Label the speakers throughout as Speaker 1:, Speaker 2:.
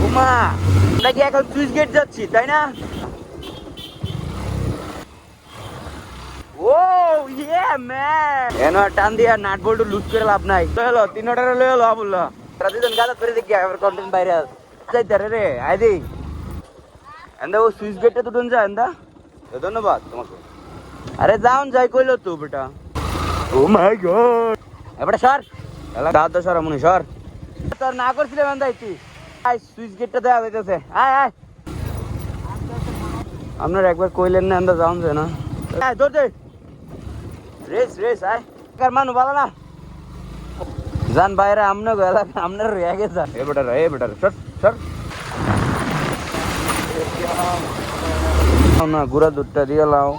Speaker 1: ওমা আমরা কি এখন সুইচ গেট যাচ্ছি তাই না? ও ইয়ে ম্যান এনো টান দিয়া নাট বল্টু লুজ করে লাভ নাই। তো হলো 3 অর্ডার হলো বললো রাদিজন গাদা করে দেখি আবার কন্টেন্ট বাইরে যাইতে রে আইদি এন্দা ও সুইচ গেটে তো যায় এন্দা। ধন্যবাদ তোমাকে। আরে যাও যাই কইলো তো বেটা। ও মাই গড এবারে সর এলা দাও তো সর মনি সর তোর না করছিলাম এন্দা তুই আই সুইচ গেটটা দেয়া হইতাছে আয় আয় আপনার একবার কইলেন না এন্দা যাও যায় না আয় দৌড় দে রেস আয় কার মানু ভালো না জান বাইরে আমনে গেলা আমনে রয়ে গেছে এ বেটা সর না গুড়া দুধটা দিয়ে লাও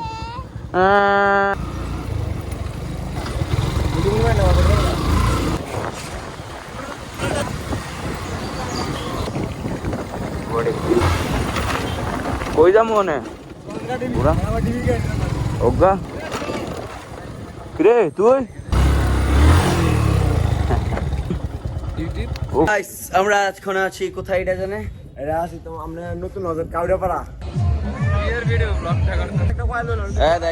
Speaker 1: কই যাম মনে ওগা রে তুই আমরা এখন আছি কোথায় এটা জানে
Speaker 2: এটা আছি তো আমরা নতুন নজর কাউড়াপাড়া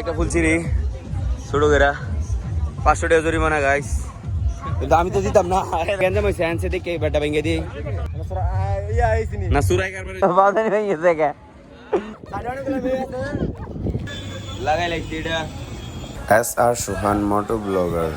Speaker 1: একটা ফুলছিরি ছোট গেরা 500 টাকা জরিমানা গাইস কিন্তু আমি তো দিতাম না গেঞ্জাম হয়েছে আনছে দেখে বেটা ভেঙে দিই না সুরাই কারবারে বাবা ভেঙেছে কে লাগাই লাগছে এটা
Speaker 3: SR Suhan Moto Blogger